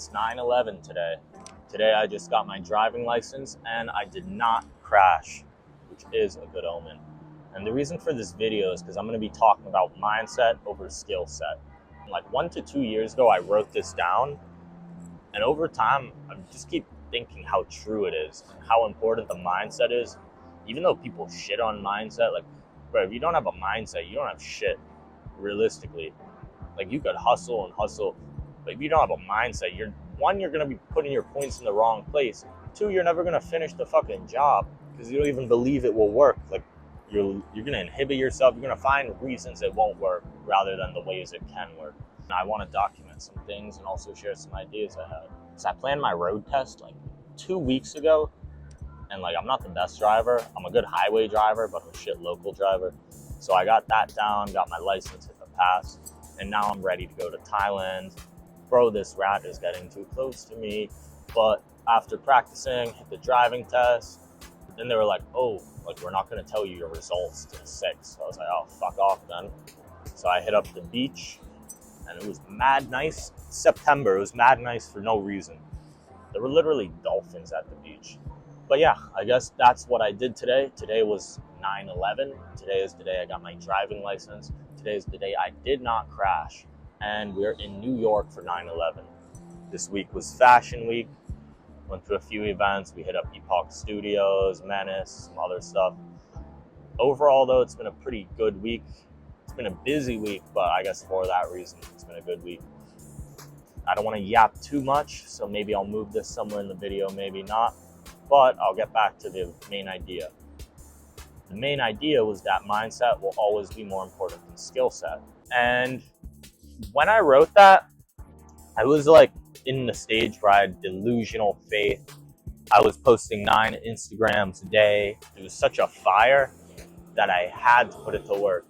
It's 9/11 today. Today I just got my driving license and I did not crash, which is a good omen. And the reason for this video is because I'm going to be talking about mindset over skill set. Like 1 to 2 years ago, I wrote this down, and over time, I just keep thinking how true it is, and how important the mindset is. Even though people shit on mindset, like, bro, if you don't have a mindset, you don't have shit, realistically. Like, you could hustle and hustle, but if you don't have a mindset, you're going to be putting your points in the wrong place. 2, you're never going to finish the fucking job because you don't even believe it will work. Like, you're going to inhibit yourself. You're going to find reasons it won't work rather than the ways it can work. And I want to document some things and also share some ideas I had. So I planned my road test like 2 weeks ago, and like, I'm not the best driver. I'm a good highway driver, but I'm a shit local driver. So I got that down, got my license, hit the pass, and now I'm ready to go to Thailand. Bro, this rat is getting too close to me. But after practicing, hit the driving test, then they were like, oh, like, we're not going to tell you your results till 6. So I was like, oh, fuck off then. So I hit up the beach, and it was mad nice. September, it was mad nice for no reason. There were literally dolphins at the beach. But yeah, I guess that's what I did today. Today was 9/11. Today is the day I got my driving license. Today is the day I did not crash. And we're in New York for 9/11. This week was Fashion Week. Went to a few events. We hit up Epoch Studios, Menace, some other stuff. Overall, though, it's been a pretty good week. It's been a busy week, but I guess for that reason, it's been a good week. I don't want to yap too much, so maybe I'll move this somewhere in the video, maybe not. But I'll get back to the main idea. The main idea was that mindset will always be more important than skill set. And when I wrote that, I was like in the stage where I had delusional faith. I was posting 9 Instagrams a day. It was such a fire that I had to put it to work.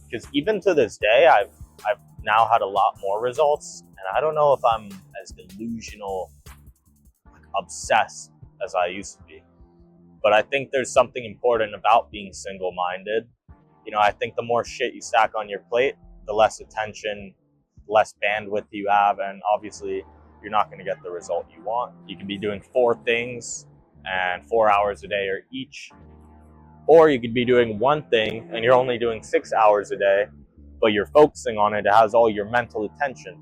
Because even to this day, I've now had a lot more results, and I don't know if I'm as delusional, obsessed as I used to be. But I think there's something important about being single-minded. You know, I think the more shit you stack on your plate, the less attention, less bandwidth you have, and obviously you're not going to get the result you want. You can be doing 4 things and 4 hours a day or each, or you could be doing one thing and you're only doing 6 hours a day, but you're focusing on it. It has all your mental attention,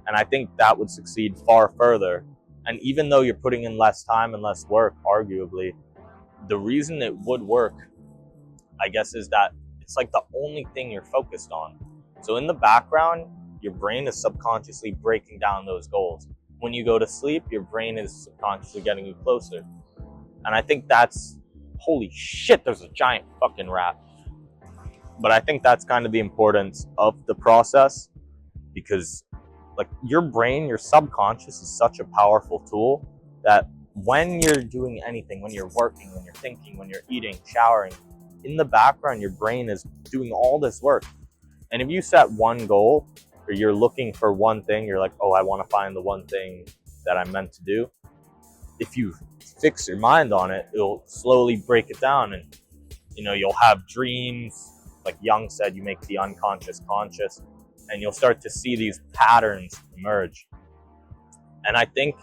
and I think that would succeed far further. And even though you're putting in less time and less work, arguably, the reason it would work, I guess, is that it's like the only thing you're focused on. So in the background, your brain is subconsciously breaking down those goals. When you go to sleep, your brain is subconsciously getting you closer. And I think that's, holy shit, there's a giant fucking rat. But I think that's kind of the importance of the process, because like your brain, your subconscious is such a powerful tool that when you're doing anything, when you're working, when you're thinking, when you're eating, showering, in the background, your brain is doing all this work. And if you set one goal, or you're looking for one thing, you're like, oh, I want to find the one thing that I'm meant to do. If you fix your mind on it, it'll slowly break it down, and you know, you'll have dreams. Like Jung said, you make the unconscious conscious, and you'll start to see these patterns emerge. And I think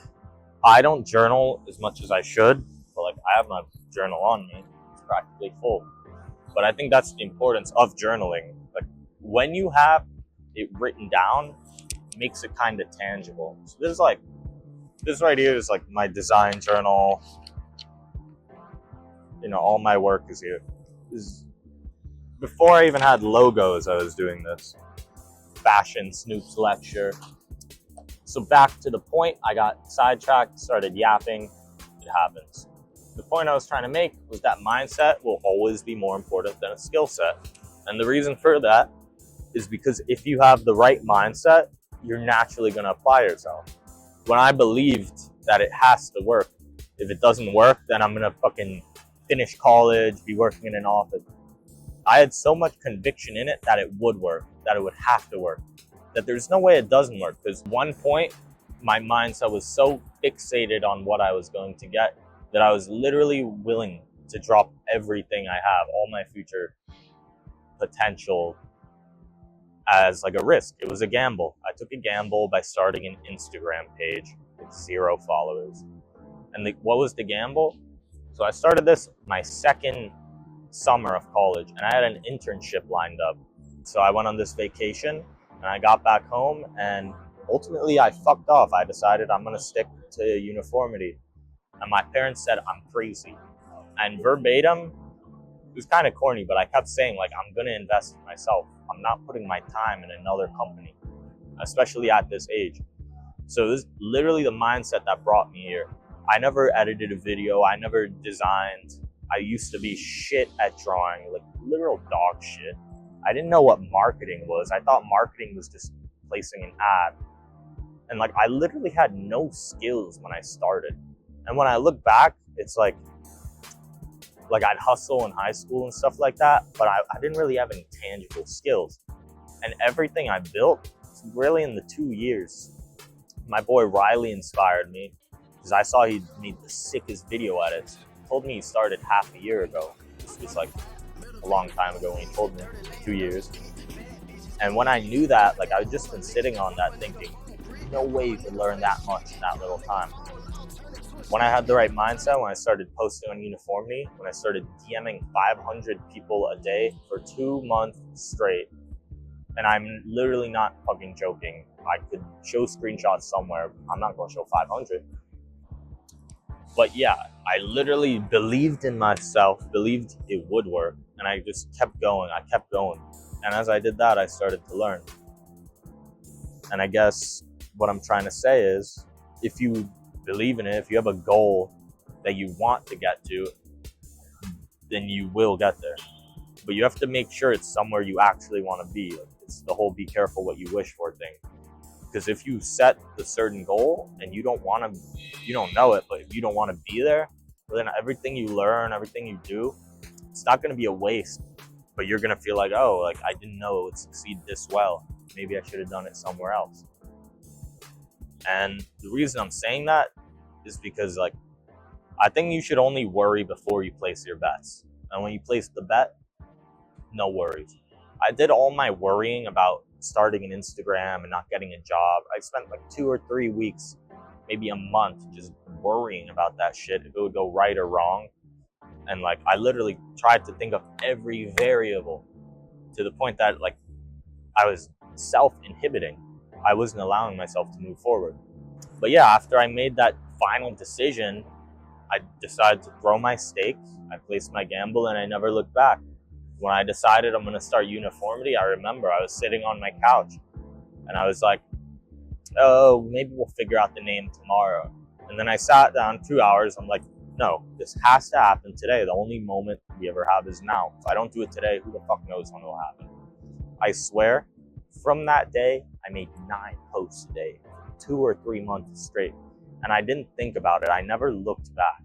I don't journal as much as I should, but like, I have my journal on me. It's practically full. But I think that's the importance of journaling. Like, when you have it written down, it makes it kind of tangible. So this right here is like my design journal. You know, all my work is here. Before I even had logos, I was doing this. Fashion Snoop's lecture. So back to the point, I got sidetracked, started yapping. It happens. The point I was trying to make was that mindset will always be more important than a skill set. And the reason for that is because if you have the right mindset, you're naturally going to apply yourself. When I believed that it has to work, if it doesn't work, then I'm going to fucking finish college, be working in an office. I had so much conviction in it that it would work, that it would have to work, that there's no way it doesn't work. Because one point, my mindset was so fixated on what I was going to get that I was literally willing to drop everything I have, all my future potential as like a risk. It was a gamble. I took a gamble by starting an Instagram page with 0 followers. And what was the gamble? So I started this my second summer of college, and I had an internship lined up. So I went on this vacation, and I got back home, and ultimately I fucked off. I decided I'm gonna stick to uniformity. And my parents said I'm crazy. And verbatim, it was kind of corny, but I kept saying, like, I'm gonna invest in myself. I'm not putting my time in another company, especially at this age. So this is literally the mindset that brought me here. I never edited a video, I never designed. I used to be shit at drawing, like literal dog shit. I didn't know what marketing was. I thought marketing was just placing an ad. And like, I literally had no skills when I started. And when I look back, it's like I'd hustle in high school and stuff like that, but I didn't really have any tangible skills. And everything I built, really in the 2 years, my boy Riley inspired me because I saw he made the sickest video edits. He told me he started half a year ago. This was like a long time ago when he told me, 2 years. And when I knew that, like, I'd just been sitting on that thinking, no way you could learn that much in that little time. When I had the right mindset, when I started posting on uniformity, when I started DMing 500 people a day for 2 months straight, and I'm literally not fucking joking. I could show screenshots somewhere. I'm not going to show 500. But yeah, I literally believed in myself, believed it would work, and I just kept going. I kept going. And as I did that, I started to learn. And I guess what I'm trying to say is, if you believe in it, if you have a goal that you want to get to, then you will get there. But you have to make sure it's somewhere you actually want to be. It's the whole be careful what you wish for thing. Because if you set the certain goal and you don't know it, but if you don't want to be there, then everything you learn, everything you do, it's not going to be a waste. But you're going to feel like, oh, like I didn't know it would succeed this well. Maybe I should have done it somewhere else. And the reason I'm saying that is because, like, I think you should only worry before you place your bets. And when you place the bet, no worries. I did all my worrying about starting an Instagram and not getting a job. I spent like 2 or 3 weeks, maybe a month, just worrying about that shit, if it would go right or wrong. And like, I literally tried to think of every variable to the point that, like, I was self-inhibiting. I wasn't allowing myself to move forward. But yeah, after I made that final decision, I decided to throw my stake. I placed my gamble and I never looked back. When I decided I'm going to start uniformity, I remember I was sitting on my couch and I was like, oh, maybe we'll figure out the name tomorrow. And then I sat down 2 hours. I'm like, no, this has to happen today. The only moment we ever have is now. If I don't do it today, who the fuck knows when it will happen? I swear, from that day, I made 9 posts a day, 2 or 3 months straight. And I didn't think about it. I never looked back.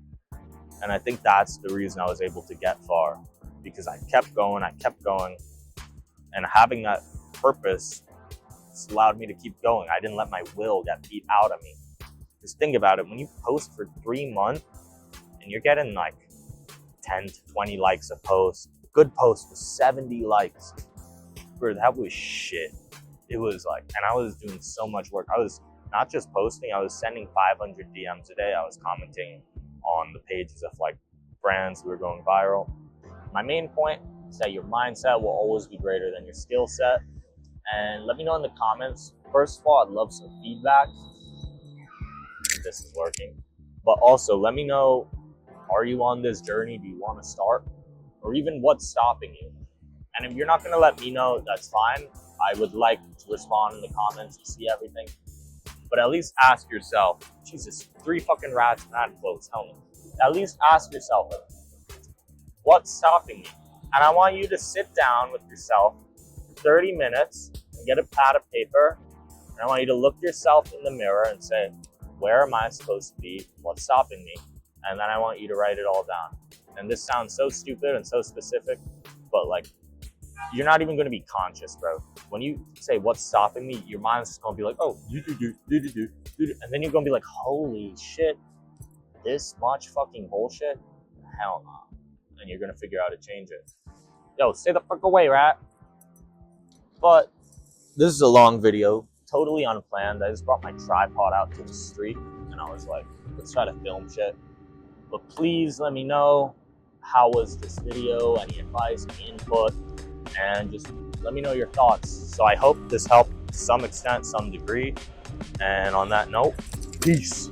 And I think that's the reason I was able to get far, because I kept going. And having that purpose allowed me to keep going. I didn't let my will get beat out of me. Just think about it. When you post for 3 months and you're getting like 10 to 20 likes a post, a good post was 70 likes. Bro, that was shit. It was like, and I was doing so much work. I was not just posting, I was sending 500 DMs a day. I was commenting on the pages of like brands who were going viral. My main point is that your mindset will always be greater than your skill set. And let me know in the comments. First of all, I'd love some feedback. This is working. But also, let me know, are you on this journey? Do you want to start? Or even what's stopping you? And if you're not going to let me know, that's fine. I would like to respond in the comments and see everything. But at least ask yourself, Jesus, 3 fucking rats and ad quotes, help me. At least ask yourself, what's stopping me? And I want you to sit down with yourself for 30 minutes and get a pad of paper. And I want you to look yourself in the mirror and say, where am I supposed to be? What's stopping me? And then I want you to write it all down. And this sounds so stupid and so specific, but like, you're not even going to be conscious, bro. When you say what's stopping me, your mind's just going to be like, oh, and then you're going to be like, holy shit, this much fucking bullshit? Hell no. And you're going to figure out how to change it. Yo, stay the fuck away, rat. But this is a long video, totally unplanned. I just brought my tripod out to the street and I was like, let's try to film shit. But please let me know, how was this video, any advice, any input, and just let me know your thoughts. So I hope this helped to some extent, some degree. And on that note, peace.